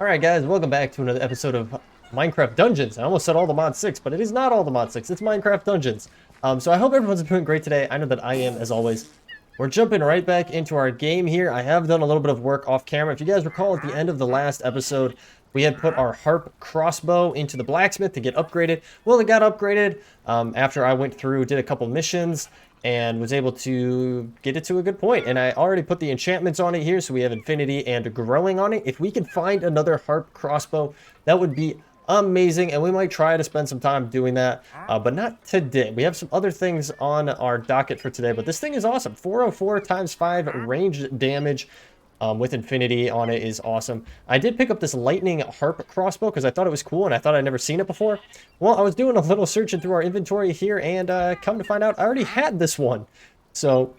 Alright guys, welcome back to another episode of Minecraft Dungeons. I almost said all the mod 6, but it is not all the mod 6, it's Minecraft Dungeons. So I hope everyone's doing great today. I know that I am, as always. We're jumping right back into our game here. I have done a little bit of work off camera. If you guys recall, at the end of the last episode, we had put our harp crossbow into the blacksmith to get upgraded. Well, it got upgraded after I went through, did a couple missions, and was able to get it to a good point. And I already put the enchantments on it here, so we have infinity and growing on it. If we can find another harp crossbow, that would be amazing, and we might try to spend some time doing that, but not today. We have some other things on our docket for today, but this thing is awesome. 404 times 5 ranged damage with infinity on it is awesome. I did pick up this lightning harp crossbow because I thought it was cool and I thought I'd never seen it before. Well, I was doing a little searching through our inventory here, and come to find out I already had this one. So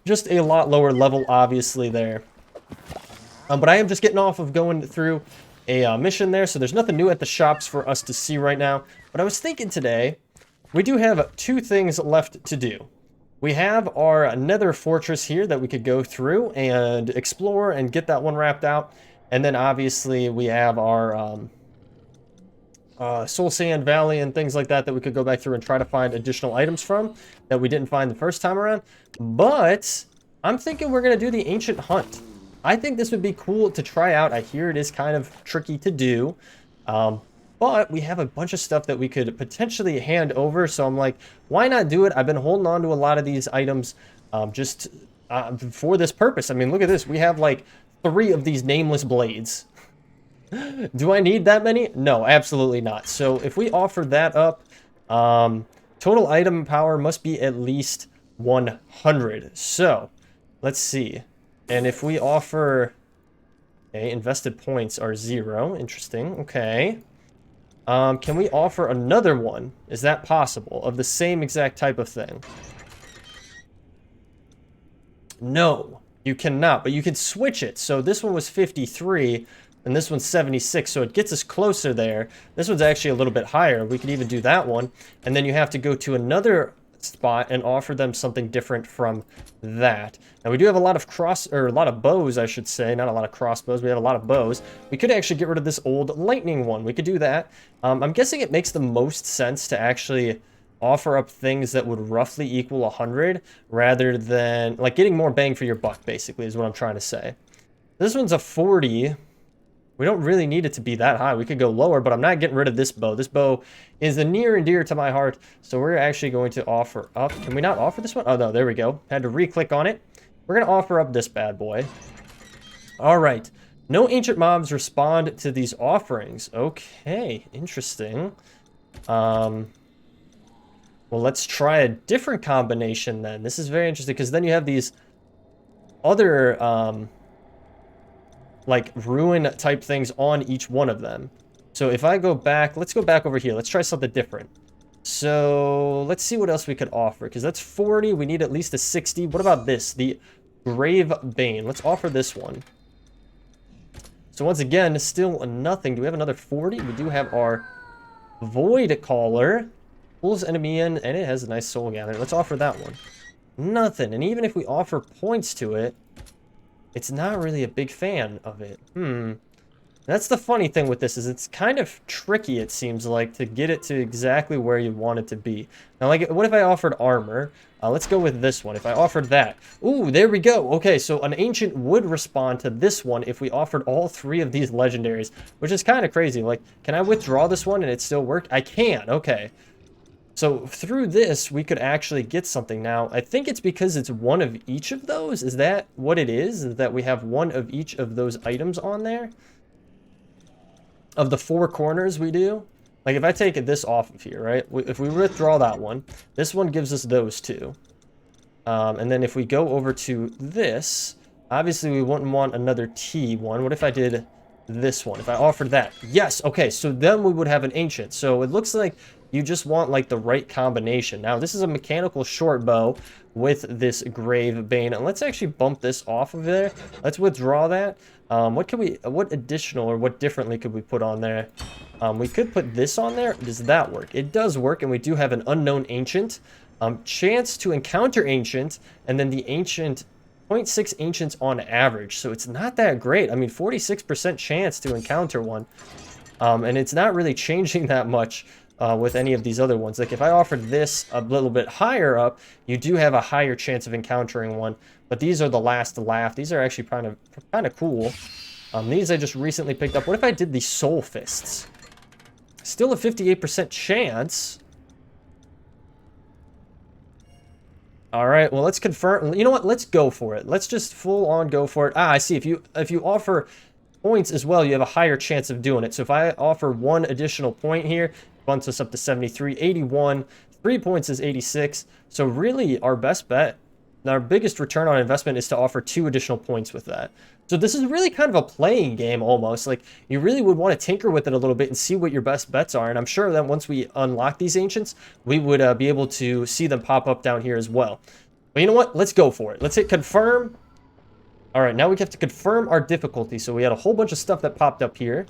just a lot lower level obviously there, but I am just getting off of going through a mission there, so there's nothing new at the shops for us to see right now. But I was thinking today we do have two things left to do. We have our Nether fortress here that we could go through and explore and get that one wrapped out. And then obviously we have our Soul Sand Valley and things like that that we could go back through and try to find additional items from that we didn't find the first time around. But I'm thinking we're going to do the Ancient Hunt. I think this would be cool to try out. I hear it is kind of tricky to do. But we have a bunch of stuff that we could potentially hand over, so I'm like, why not do it? I've been holding on to a lot of these items just for this purpose. I mean, look at this. We have like 3 of these nameless blades. Do I need that many? No, absolutely not. So if we offer that up, total item power must be at least 100. So let's see. And if we offer... Okay, invested points are 0. Interesting. Okay. Can we offer another one? Is that possible? Of the same exact type of thing? No, you cannot, but you can switch it. So this one was 53, and this one's 76, so it gets us closer there. This one's actually a little bit higher. We could even do that one. And then you have to go to another spot and offer them something different from that. Now we do have a lot of bows, I should say, not a lot of crossbows. We have a lot of bows. We could actually get rid of this old lightning one. We could do that. I'm guessing it makes the most sense to actually offer up things that would roughly equal 100 rather than like getting more bang for your buck, basically, is what I'm trying to say. This one's a 40. We don't really need it to be that high. We could go lower, but I'm not getting rid of this bow. This bow is near and dear to my heart, so we're actually going to offer up. Can we not offer this one? Oh, no, there we go. Had to re-click on it. We're going to offer up this bad boy. All right. No ancient mobs respond to these offerings. Okay, interesting. Well, let's try a different combination then. This is very interesting, because then you have these other... like ruin type things on each one of them. So if I go back, let's go back over here. Let's try something different. So let's see what else we could offer, because that's 40. We need at least a 60. What about this? The Grave Bane. Let's offer this one. So once again, still nothing. Do we have another 40? We do have our Void Caller. Pulls enemy in, and it has a nice soul gathering. Let's offer that one. Nothing. And even if we offer points to it, it's not really a big fan of it. That's the funny thing with this, is it's kind of tricky, it seems like, to get it to exactly where you want it to be. Now, like, what if I offered armor? Let's go with this one. If I offered that. Ooh, there we go. Okay, so an ancient would respond to this one if we offered all 3 of these legendaries, which is kind of crazy. Like, can I withdraw this one and it still work? I can. Okay. So through this, we could actually get something. Now, I think it's because it's one of each of those. Is that what it is? Is that we have one of each of those items on there? Of the 4 corners we do? Like if I take this off of here, right? If we withdraw that one, this one gives us those 2. And then if we go over to this, obviously we wouldn't want another T one. What if I did this one? If I offered that? Yes, okay, so then we would have an ancient. So it looks like you just want like the right combination. Now this is a mechanical short bow with this Grave Bane, and let's actually bump this off of there. Let's withdraw that. What additional or what differently could we put on there? We could put this on there. Does that work? It does work, and we do have an unknown ancient. Chance to encounter ancient, and then the ancient 0.6 ancients on average, so it's not that great. I mean, 46% chance to encounter one, and it's not really changing that much with any of these other ones. Like if I offered this a little bit higher up, you do have a higher chance of encountering one, but these are the last to laugh. These are actually kind of cool. These I just recently picked up. What if I did the soul fists? Still a 58% chance. All right, well, let's confirm. You know what? Let's go for it. Let's just full on go for it. Ah, I see. If you offer points as well, you have a higher chance of doing it. So if I offer one additional point here, bumps us up to 73, 81. 3 points is 86. So really, our best bet, our biggest return on investment is to offer 2 additional points with that. So this is really kind of a playing game almost. Like you really would want to tinker with it a little bit and see what your best bets are. And I'm sure that once we unlock these ancients, we would be able to see them pop up down here as well. But you know what? Let's go for it. Let's hit confirm. All right, now we have to confirm our difficulty. So we had a whole bunch of stuff that popped up here.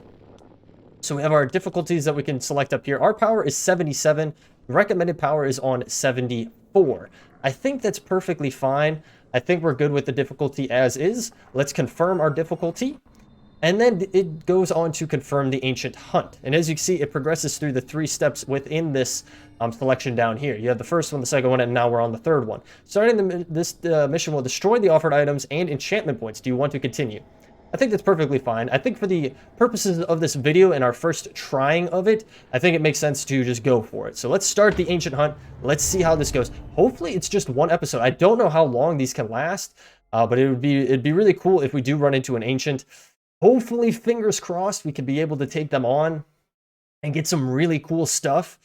So we have our difficulties that we can select up here. Our power is 77. The recommended power is on 74. I think that's perfectly fine. I think we're good with the difficulty as is. Let's confirm our difficulty. And then it goes on to confirm the Ancient Hunt. And as you can see, it progresses through the 3 steps within this selection down here. You have the first one, the second one, and now we're on the third one. Starting this mission will destroy the offered items and enchantment points. Do you want to continue? I think that's perfectly fine. I think for the purposes of this video and our first trying of it, I think it makes sense to just go for it. So let's start the Ancient Hunt. Let's see how this goes. Hopefully it's just one episode. I don't know how long these can last, but it'd be really cool if we do run into an Ancient. Hopefully, fingers crossed, we could be able to take them on and get some really cool stuff.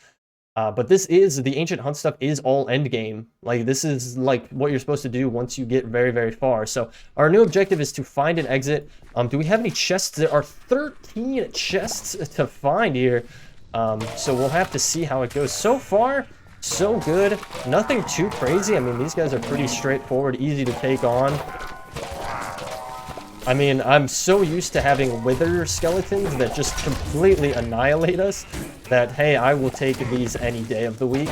But the Ancient Hunt stuff is all end game. Like, this is like what you're supposed to do once you get very, very far. So our new objective is to find an exit. Do we have any chests? There are 13 chests to find here. So we'll have to see how it goes. So far, so good. Nothing too crazy. I mean, these guys are pretty straightforward, easy to take on. I mean, I'm so used to having wither skeletons that just completely annihilate us that, hey, I will take these any day of the week.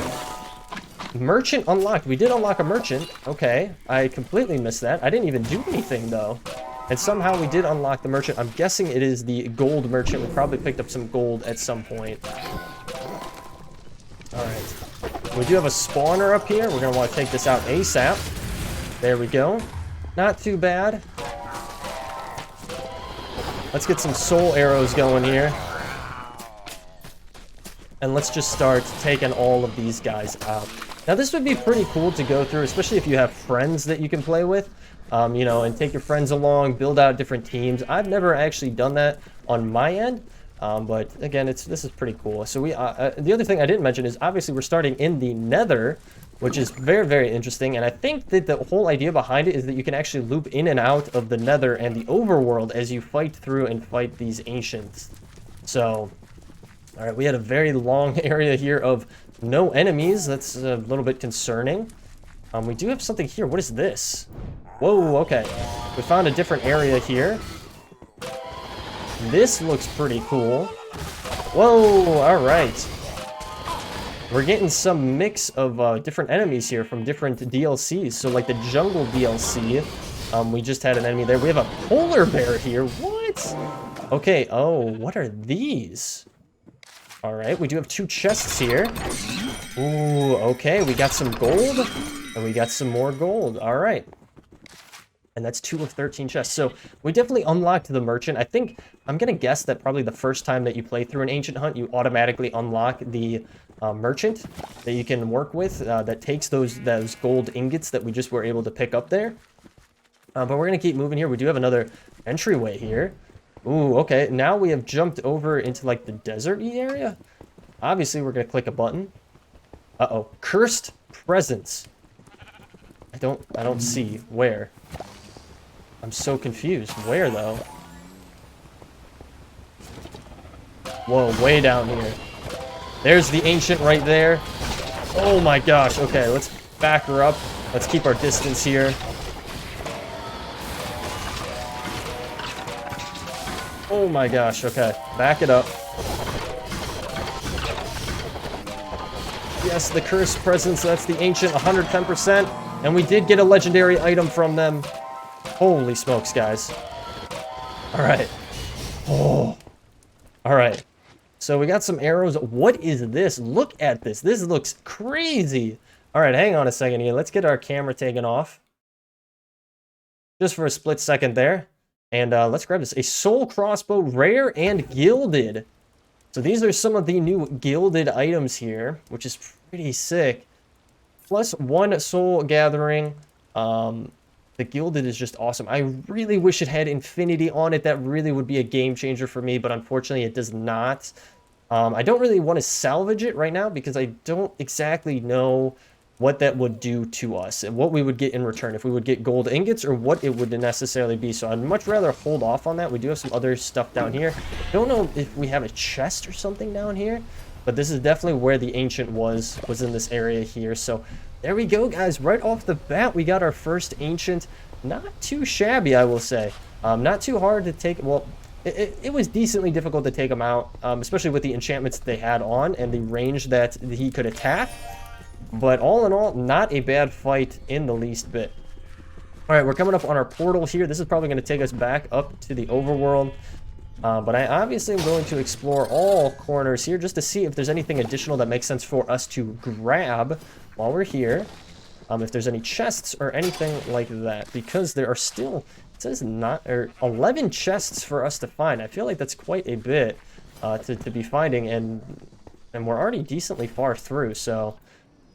Merchant unlocked. We did unlock a merchant. Okay, I completely missed that. I didn't even do anything, though. And somehow we did unlock the merchant. I'm guessing it is the gold merchant. We probably picked up some gold at some point. All right. We do have a spawner up here. We're going to want to take this out ASAP. There we go. Not too bad. Let's get some soul arrows going here. And let's just start taking all of these guys out. Now, this would be pretty cool to go through, especially if you have friends that you can play with. You know, and take your friends along, build out different teams. I've never actually done that on my end. But again, this is pretty cool. So the other thing I didn't mention is obviously we're starting in the Nether, which is very, very interesting. And I think that the whole idea behind it is that you can actually loop in and out of the Nether and the overworld as you fight through and fight these ancients. So, all right, we had a very long area here of no enemies. That's a little bit concerning. We do have something here. What is this? Whoa, okay. We found a different area here. This looks pretty cool. Whoa, all right. We're getting some mix of different enemies here from different DLCs. So like the jungle DLC, we just had an enemy there. We have a polar bear here. What? Okay, oh, what are these? All right, we do have 2 chests here. Ooh, okay, we got some gold, and we got some more gold. All right. And that's 2 of 13 chests. So we definitely unlocked the merchant. I think, I'm going to guess that probably the first time that you play through an ancient hunt, you automatically unlock the merchant that you can work with that takes those gold ingots that we just were able to pick up there. But we're going to keep moving here. We do have another entryway here. Ooh, okay. Now we have jumped over into like the desert-y area. Obviously, we're going to click a button. Uh-oh. Cursed presence. I don't see where. I'm so confused. Where, though? Whoa, way down here. There's the ancient right there. Oh my gosh. Okay, let's back her up. Let's keep our distance here. Oh my gosh. Okay, back it up. Yes, the cursed presence. That's the ancient 110%. And we did get a legendary item from them. Holy smokes, guys. All right. Oh. All right. So we got some arrows. What is this? Look at this. This looks crazy. All right, hang on a second here. Let's get our camera taken off. Just for a split second there. And let's grab this. A soul crossbow, rare and gilded. So these are some of the new gilded items here, which is pretty sick. Plus 1 soul gathering. The gilded is just awesome. I really wish it had infinity on it. That really would be a game changer for me, but unfortunately it does not. I don't really want to salvage it right now because I don't exactly know what that would do to us and what we would get in return, if we would get gold ingots or what it would necessarily be. So I'd much rather hold off on that. We do have some other stuff down here. Don't know if we have a chest or something down here, but this is definitely where the ancient was in this area here. So there we go, guys. Right off the bat, we got our first ancient. Not too shabby, I will say. Not too hard to take. Well, it was decently difficult to take him out, especially with the enchantments they had on and the range that he could attack. But all in all, not a bad fight in the least bit. All right, we're coming up on our portal here. This is probably going to take us back up to the overworld. But I obviously am going to explore all corners here just to see if there's anything additional that makes sense for us to grab while we're here. If there's any chests or anything like that, because there are still, it says 11 chests for us to find. I feel like that's quite a bit to be finding, and we're already decently far through. So,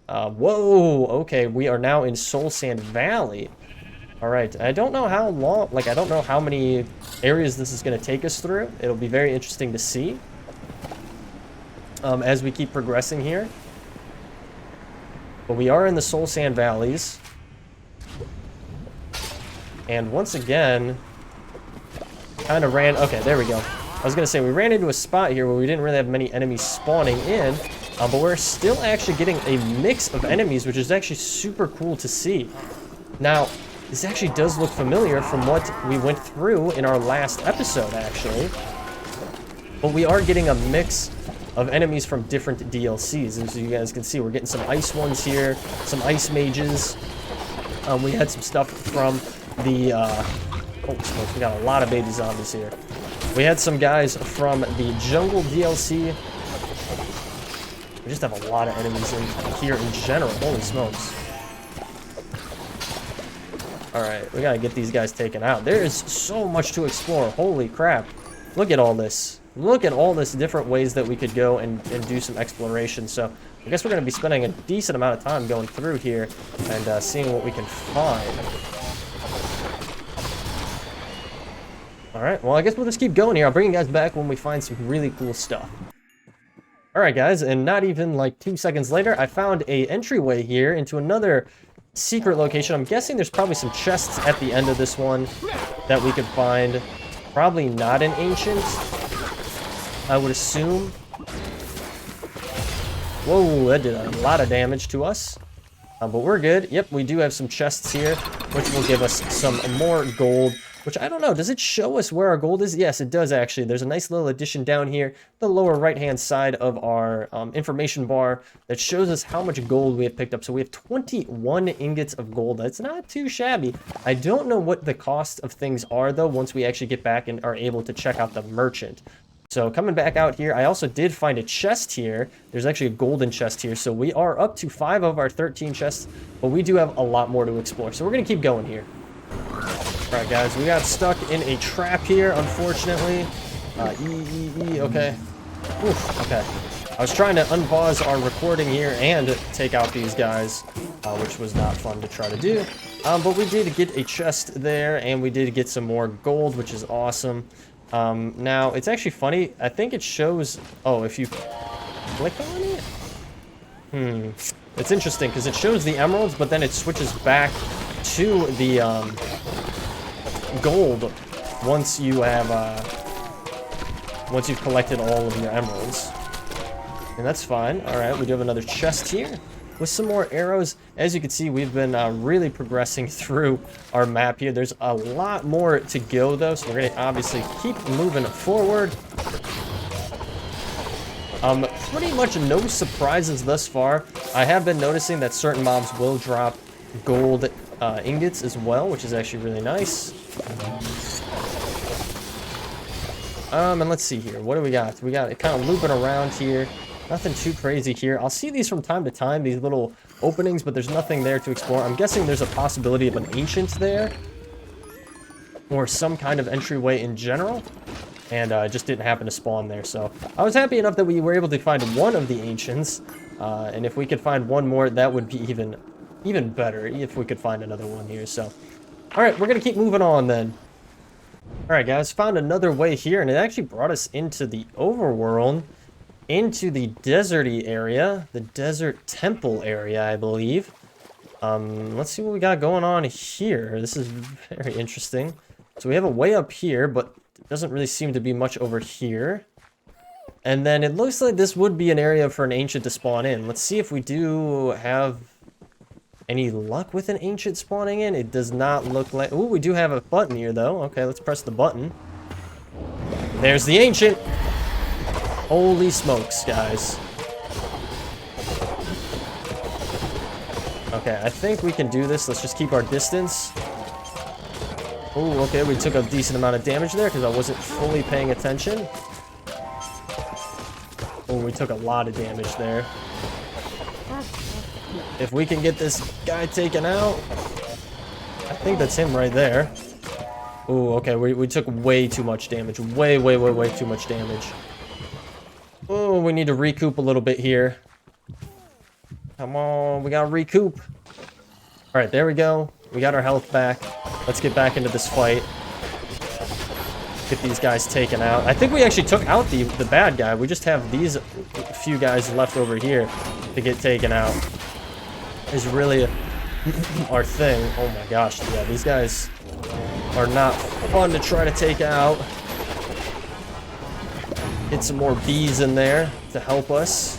whoa, okay, we are now in Soul Sand Valley. All right, I don't know how long, like, I don't know how many areas this is going to take us through. It'll be very interesting to see as we keep progressing here. But we are in the Soul Sand Valleys. And once again, kind of ran, okay, there we go. I was going to say, we ran into a spot here where we didn't really have many enemies spawning in, but we're still actually getting a mix of enemies, which is actually super cool to see. Now, this actually does look familiar from what we went through in our last episode, actually. But we are getting a mix of enemies from different DLCs. As you guys can see, we're getting some ice ones here, some ice mages. We had some stuff from the, oh, we got a lot of baby zombies here. We had some guys from the jungle DLC. We just have a lot of enemies in here in general. Holy smokes. Alright, we gotta get these guys taken out. There is so much to explore. Holy crap. Look at all this. Look at all this different ways that we could go and do some exploration. So I guess we're going to be spending a decent amount of time going through here and seeing what we can find. Alright, well, I guess we'll just keep going here. I'll bring you guys back when we find some really cool stuff. Alright, guys, and not even like 2 seconds later, I found a entryway here into another secret location. I'm guessing there's probably some chests at the end of this one that we could find. Probably not an ancient, I would assume. Whoa, that did a lot of damage to us. But we're good. Yep, we do have some chests here, which will give us some more gold. Which, I don't know, does it show us where our gold is? Yes, it does, actually. There's a nice little addition down here, the lower right-hand side of our information bar that shows us how much gold we have picked up. So we have 21 ingots of gold. That's not too shabby. I don't know what the cost of things are, though, once we actually get back and are able to check out the merchant. So coming back out here, I also did find a chest here. There's actually a golden chest here. So we are up to 5 of our 13 chests, but we do have a lot more to explore. So we're going to keep going here. Alright, guys, we got stuck in a trap here, unfortunately. Okay. Oof, okay. I was trying to unpause our recording here and take out these guys, which was not fun to try to do. But we did get a chest there, and we did get some more gold, which is awesome. Now, it's actually funny. I think it shows... Oh, if you click on it? It's interesting, because it shows the emeralds, but then it switches back to the gold once you have once you've collected all of your emeralds. And that's fine. Alright, we do have another chest here with some more arrows. As you can see, we've been really progressing through our map here. There's a lot more to go, though, so we're going to obviously keep moving forward. Pretty much no surprises thus far. I have been noticing that certain mobs will drop gold ingots as well, which is actually really nice. And let's see here. What do we got? We got it kind of looping around here. Nothing too crazy here. I'll see these from time to time, these little openings, but there's nothing there to explore. I'm guessing there's a possibility of an ancient there, or some kind of entryway in general, and it just didn't happen to spawn there. So I was happy enough that we were able to find one of the ancients, and if we could find one more, that would be even better if we could find another one here. So, all right, we're gonna keep moving on then. All right, guys, found another way here, and it actually brought us into the overworld, into the deserty area, the desert temple area, I believe. Let's see what we got going on here. This is very interesting. So we have a way up here, but it doesn't really seem to be much over here. And then it looks like this would be an area for an ancient to spawn in. Let's see if we do have any luck with an ancient spawning in. It does not look like... Ooh, we do have a button here, though. Okay, let's press the button. There's the ancient. Holy smokes, guys. Okay, I think we can do this. Let's just keep our distance. Ooh, okay, we took a decent amount of damage there because I wasn't fully paying attention. Oh, we took a lot of damage there. If we can get this guy taken out, I think that's him right there. Ooh, okay, we took way too much damage. Way too much damage. Oh, we need to recoup a little bit here. Come on, we gotta recoup. All right, there we go. We got our health back. Let's get back into this fight. Get these guys taken out. I think we actually took out the bad guy. We just have these few guys left over here to get taken out. Is really our thing. Oh my gosh, yeah, these guys are not fun to try to take out. Get some more bees in there to help us.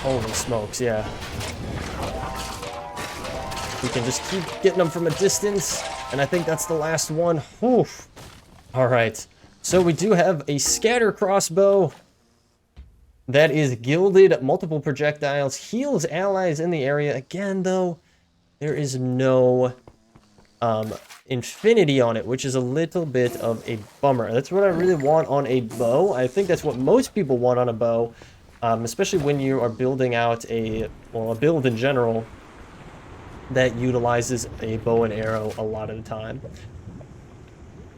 Holy smokes, yeah. We can just keep getting them from a distance, and I think that's the last one. Oof. All right, so we do have a scatter crossbow that is gilded, multiple projectiles, heals allies in the area. Again, though, there is no infinity on it, which is a little bit of a bummer. That's what I really want on a bow. I think that's what most people want on a bow, especially when you are building out a build in general that utilizes a bow and arrow a lot of the time.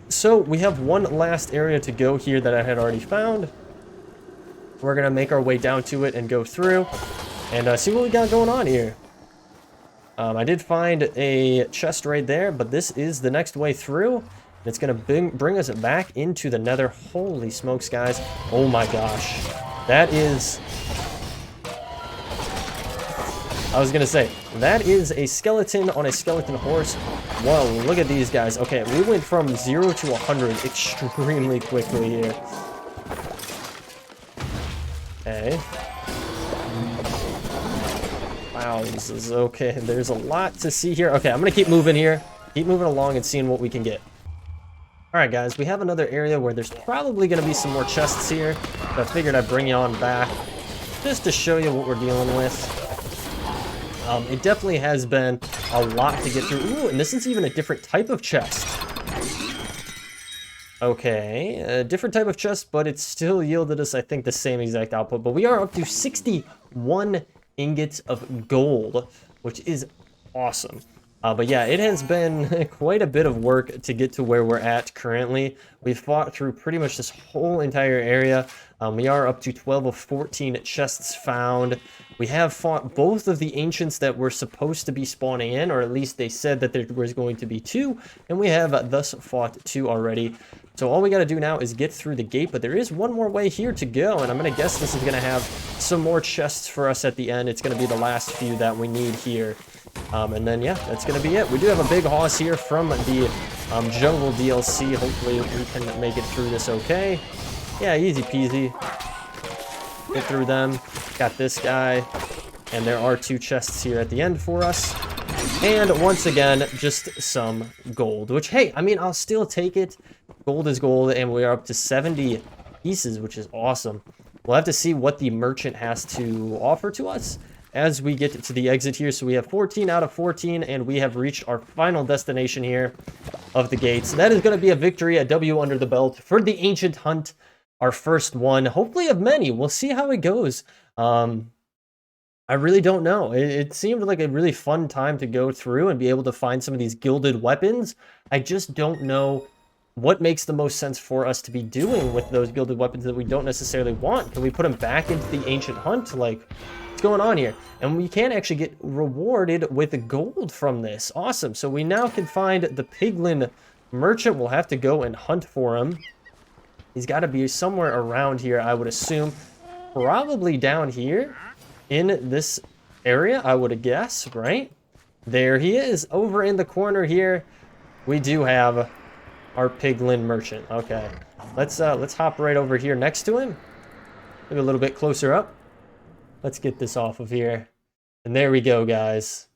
So we have one last area to go here that I had already found. We're gonna make our way down to it and go through and see what we got going on here. I did find a chest right there, but this is the next way through. It's gonna bring us back into the Nether. Holy smokes, guys. Oh my gosh. That is... I was gonna say, that is a skeleton on a skeleton horse. Whoa, look at these guys. Okay, we went from 0 to 100 extremely quickly here. Okay. Wow, this is okay. There's a lot to see here. Okay, I'm gonna keep moving here. Keep moving along and seeing what we can get. Alright guys, we have another area where there's probably gonna be some more chests here. But I figured I'd bring you on back just to show you what we're dealing with. It definitely has been a lot to get through. Ooh, and this is even a different type of chest. Okay, a different type of chest, but it still yielded us, I think, the same exact output. But we are up to 61 ingots of gold, which is awesome. But yeah, it has been quite a bit of work to get to where we're at currently. We've fought through pretty much this whole entire area. We are up to 12 of 14 chests found. We have fought both of the ancients that were supposed to be spawning in, or at least they said that there was going to be 2, and we have thus fought 2 already. So all we got to do now is get through the gate, but there is one more way here to go, and I'm going to guess this is going to have some more chests for us at the end. It's going to be the last few that we need here. And then, yeah, that's going to be it. We do have a big hoss here from the jungle DLC. Hopefully we can make it through this okay. Yeah, easy peasy. Get through them. Got this guy. And there are 2 chests here at the end for us. And once again, just some gold. Which, hey, I mean, I'll still take it. Gold is gold, and we are up to 70 pieces, which is awesome. We'll have to see what the merchant has to offer to us. as we get to the exit here. So we have 14 out of 14, and we have reached our final destination here of the gates. That is going to be a victory, a W under the belt for the Ancient Hunt, our first one, hopefully of many. We'll see how it goes. I really don't know. It seemed like a really fun time to go through and be able to find some of these gilded weapons. I just don't know what makes the most sense for us to be doing with those gilded weapons that we don't necessarily want. Can we put them back into the Ancient Hunt? Like, what's going on here? And we can actually get rewarded with gold from this. Awesome. So we now can find the Piglin Merchant. We'll have to go and hunt for him. He's got to be somewhere around here, I would assume. Probably down here in this area, I would guess, right? There he is, over in the corner here. We do have our Piglin Merchant. Okay, let's hop right over here next to him. Look a little bit closer up. Let's get this off of here. And there we go, guys.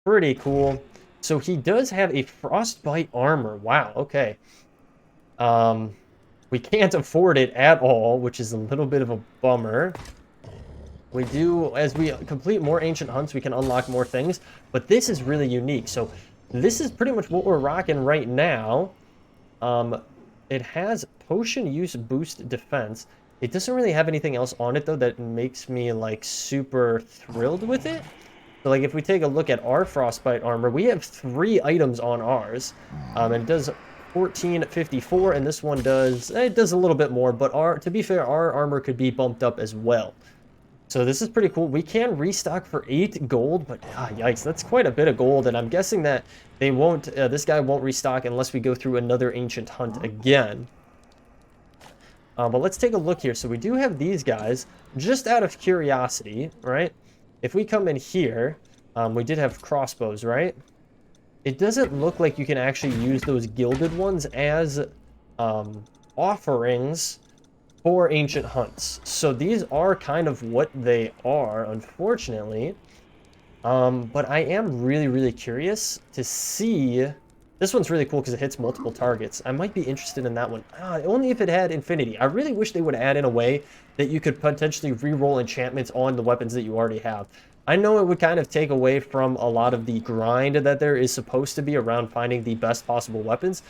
Pretty cool. So he does have a Frostbite Armor. Wow, okay. We can't afford it at all, which is a little bit of a bummer. We do, as we complete more Ancient Hunts, we can unlock more things, but this is really unique. So this is pretty much what we're rocking right now. It has Potion Use Boost Defense. It doesn't really have anything else on it, though, that makes me, like, super thrilled with it. So, like, if we take a look at our Frostbite Armor, we have 3 items on ours. And it does 1454, and this one does, it does a little bit more, but to be fair, our armor could be bumped up as well. So this is pretty cool. We can restock for 8 gold, but yikes, that's quite a bit of gold, and I'm guessing that they won't, this guy won't restock unless we go through another Ancient Hunt again. But let's take a look here. So we do have these guys, just out of curiosity, right? If we come in here, we did have crossbows, right? It doesn't look like you can actually use those gilded ones as offerings for Ancient Hunts. So these are kind of what they are, unfortunately. But I am really, really curious to see. This one's really cool because it hits multiple targets. I might be interested in that one. Only if it had infinity. I really wish they would add in a way that you could potentially re-roll enchantments on the weapons that you already have. I know it would kind of take away from a lot of the grind that there is supposed to be around finding the best possible weapons.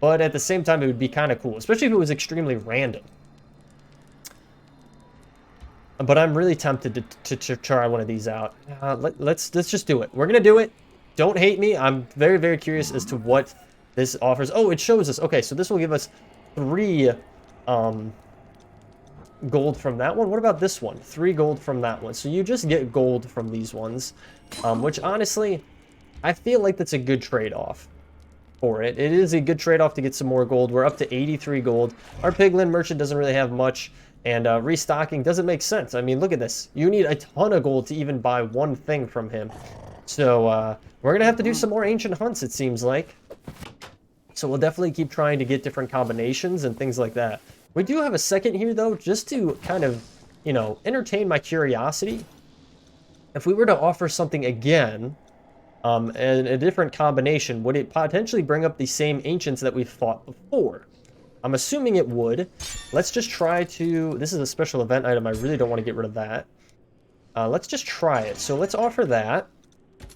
But at the same time, it would be kind of cool, especially if it was extremely random. But I'm really tempted to try one of these out. Let's just do it. We're gonna do it. Don't hate me. I'm very, very curious as to what this offers. Oh, it shows us. Okay, so this will give us 3 gold from that one. What about this one? 3 gold from that one. So you just get gold from these ones, which honestly, I feel like that's a good trade-off for it. It is a good trade-off to get some more gold. We're up to 83 gold. Our Piglin Merchant doesn't really have much. And restocking doesn't make sense. I mean, look at this. You need a ton of gold to even buy one thing from him. So we're going to have to do some more Ancient Hunts, it seems like. So we'll definitely keep trying to get different combinations and things like that. We do have a second here, though, just to kind of, you know, entertain my curiosity. If we were to offer something again, and a different combination, would it potentially bring up the same Ancients that we've fought before? I'm assuming it would. Let's just try to... This is a special event item. I really don't want to get rid of that. Let's just try it. So let's offer that.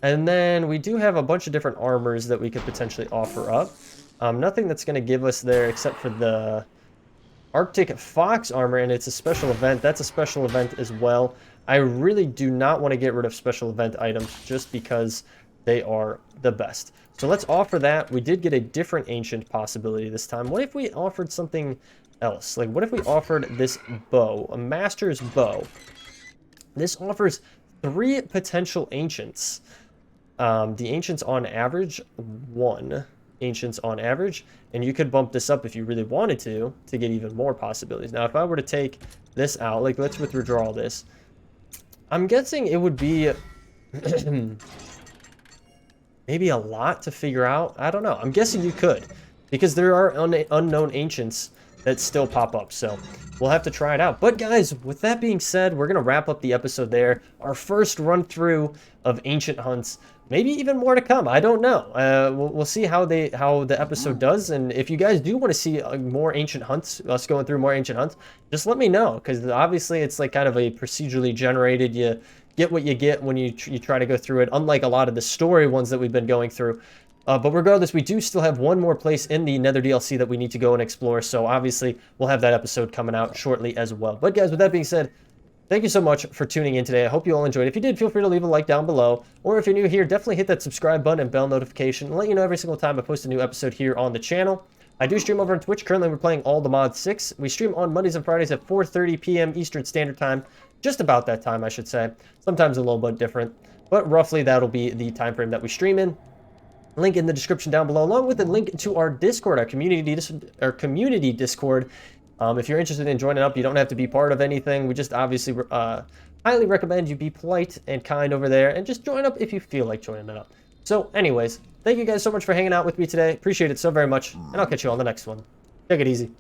And then we do have a bunch of different armors that we could potentially offer up. Nothing that's going to give us there except for the Arctic Fox armor, and it's a special event. That's a special event as well. I really do not want to get rid of special event items just because they are the best. So let's offer that. We did get a different ancient possibility this time. What if we offered something else? Like, what if we offered this bow, a master's bow? This offers 3 potential ancients. The ancients on average, 1 ancients on average, and you could bump this up if you really wanted to get even more possibilities. Now, if I were to take this out, like, let's withdraw this. I'm guessing it would be maybe a lot to figure out. I don't know. I'm guessing you could, because there are unknown ancients that still pop up. So we'll have to try it out. But guys, with that being said, we're going to wrap up the episode there. Our first run through of Ancient Hunts. maybe even more to come. I don't know. We'll see how the episode does, and if you guys do want to see more ancient hunts, us going through more ancient hunts, just let me know, because obviously it's like kind of a procedurally generated. You get what you get when you try to go through it, unlike a lot of the story ones that we've been going through. But regardless, we do still have one more place in the Nether DLC that we need to go and explore, so obviously we'll have that episode coming out shortly as well. But guys, with that being said, thank you so much for tuning in today. I hope you all enjoyed. If you did, feel free to leave a like down below. Or if you're new here, definitely hit that subscribe button and bell notification and let you know every single time I post a new episode here on the channel. I do stream over on Twitch. Currently, we're playing All the Mod 6. We stream on Mondays and Fridays at 4:30 p.m. Eastern Standard Time. Just about that time, I should say. Sometimes a little bit different. But roughly, that'll be the time frame that we stream in. Link in the description down below, along with a link to our Discord, our community Discord. If you're interested in joining up, you don't have to be part of anything. We just obviously highly recommend you be polite and kind over there and just join up if you feel like joining up. So anyways, thank you guys so much for hanging out with me today. Appreciate it so very much, and I'll catch you on the next one. Take it easy.